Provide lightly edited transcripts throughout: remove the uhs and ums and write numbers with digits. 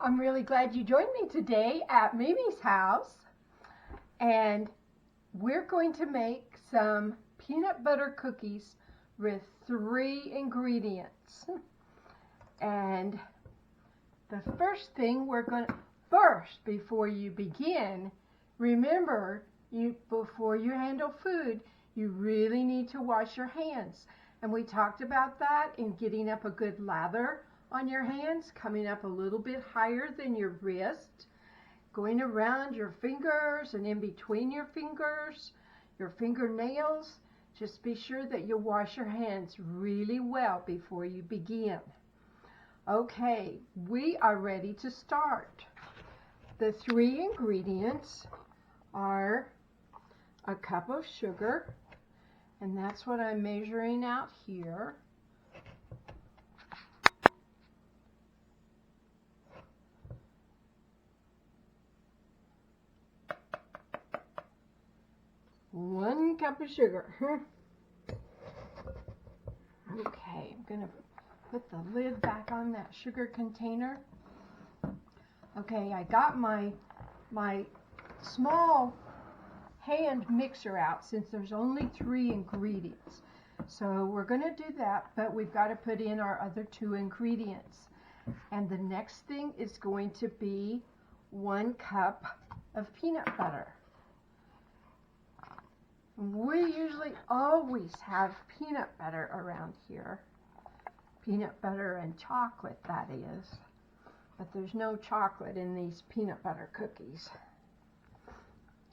I'm really glad you joined me today at Mimi's house, and we're going to make some peanut butter cookies with 3 ingredients. And the first thing before you begin, remember, before you handle food, you really need to wash your hands. And we talked about that in getting up a good lather on your hands, coming up a little bit higher than your wrist, going around your fingers and in between your fingers, your fingernails. Just be sure that you wash your hands really well before you begin. Okay, we are ready to start. The 3 ingredients are a cup of sugar, and that's what I'm measuring out here. One cup of sugar. Okay, I'm going to put the lid back on that sugar container. Okay, I got my small hand mixer out since there's only 3 ingredients. So we're going to do that, but we've got to put in our other 2 ingredients. And the next thing is going to be 1 cup of peanut butter. We usually always have peanut butter around here. Peanut butter and chocolate, that is. But there's no chocolate in these peanut butter cookies.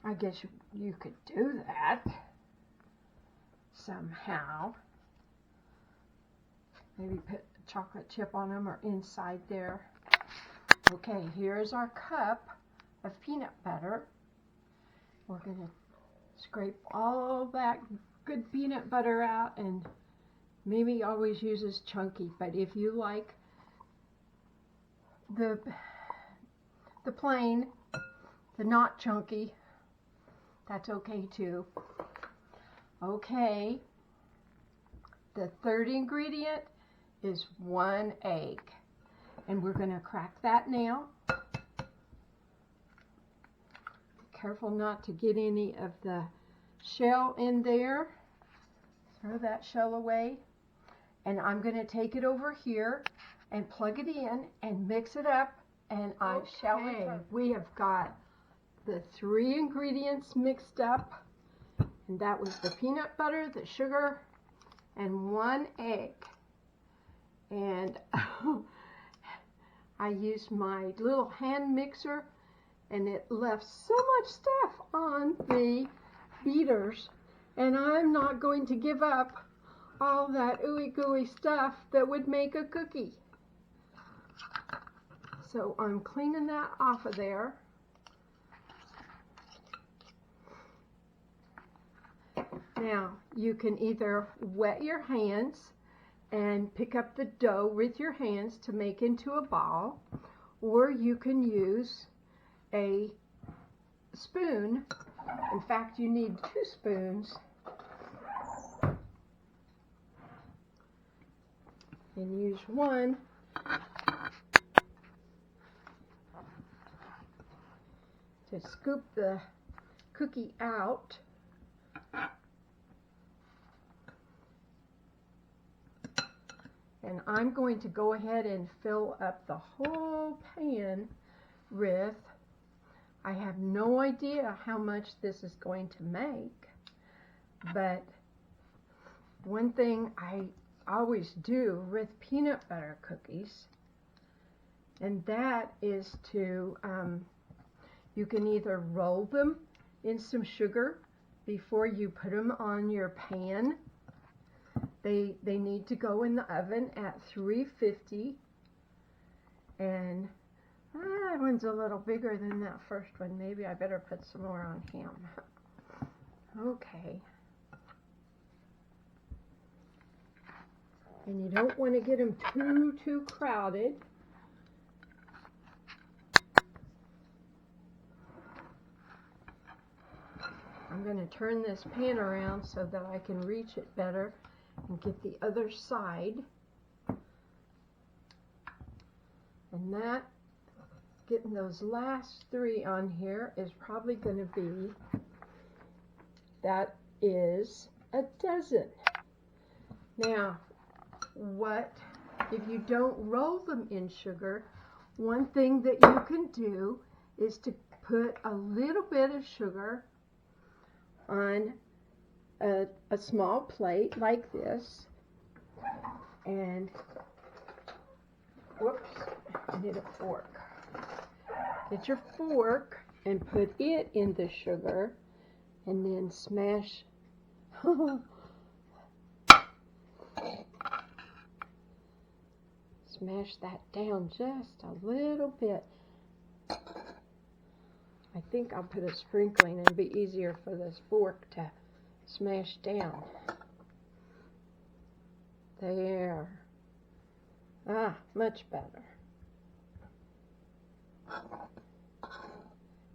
I guess you could do that somehow. Maybe put a chocolate chip on them or inside there. Okay, here's our cup of peanut butter. We're going to scrape all that good peanut butter out, and Mimi always uses chunky, but if you like the plain, the not chunky, that's okay too. Okay, the third ingredient is 1 egg, and we're going to crack that now. Careful not to get any of the shell in there. Throw that shell away. And I'm going to take it over here and plug it in and mix it up, and I shall return. We have got the 3 ingredients mixed up, and that was the peanut butter, the sugar, and 1 egg. And I used my little hand mixer, and it left so much stuff on the beaters, and I'm not going to give up all that ooey gooey stuff that would make a cookie. So I'm cleaning that off of there. Now you can either wet your hands and pick up the dough with your hands to make into a ball, or you can use a spoon. In fact, you need 2 spoons. And use one to scoop the cookie out. And I'm going to go ahead and fill up the whole pan with, I have no idea how much this is going to make, but one thing I always do with peanut butter cookies, and that is to, you can either roll them in some sugar before you put them on your pan. They need to go in the oven at 350, and that one's a little bigger than that first one. Maybe I better put some more on him. Okay. And you don't want to get them too crowded. I'm going to turn this pan around so that I can reach it better and get the other side. And that getting those last 3 on here is probably going to be, that is a dozen. Now, if you don't roll them in sugar, one thing that you can do is to put a little bit of sugar on a small plate like this, and whoops, I need a fork. Get your fork and put it in the sugar, and then smash smash that down just a little bit. I think I'll put a sprinkling and it'll be easier for this fork to smash down. There. Ah, much better.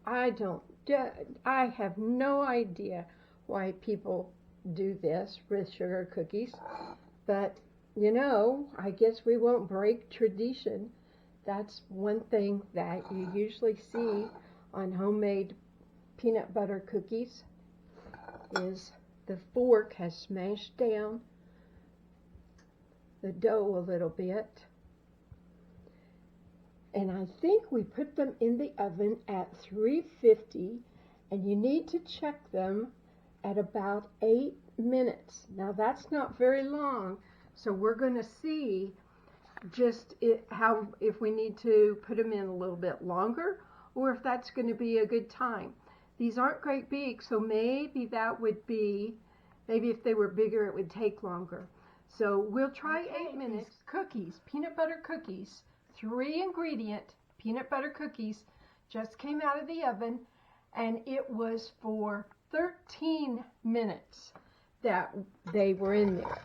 I have no idea why people do this with sugar cookies, but you know, I guess we won't break tradition. That's one thing that you usually see on homemade peanut butter cookies, is the fork has smashed down the dough a little bit. And I think we put them in the oven at 350, and you need to check them at about 8 minutes. Now that's not very long, so we're going to see just if we need to put them in a little bit longer, or if that's going to be a good time. These aren't great big, so maybe that would be, maybe if they were bigger it would take longer. So we'll try 8 minutes. Cookies, peanut butter cookies, 3 ingredient peanut butter cookies, just came out of the oven, and it was for 13 minutes that they were in there.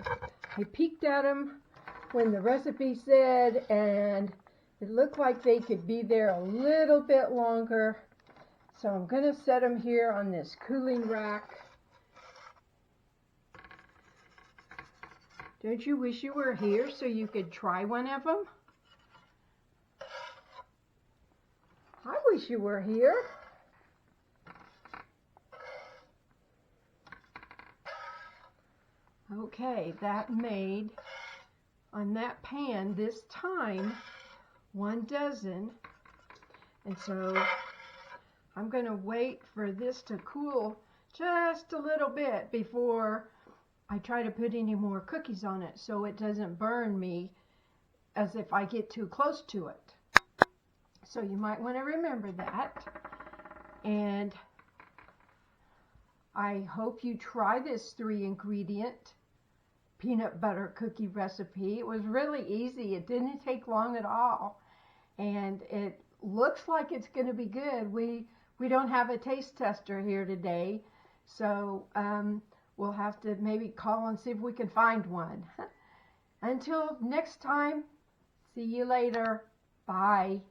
I peeked at them when the recipe said, and it looked like they could be there a little bit longer. So I'm going to set them here on this cooling rack. Don't you wish you were here so you could try one of them? I wish you were here. Okay, that made, on that pan this time, 1 dozen. And so I'm going to wait for this to cool just a little bit before I try to put any more cookies on it, so it doesn't burn me as if I get too close to it. So you might want to remember that. And I hope you try this 3 ingredient peanut butter cookie recipe. It was really easy. It didn't take long at all. And it looks like it's going to be good. We don't have a taste tester here today, so we'll have to maybe call and see if we can find one. Until next time, see you later. Bye.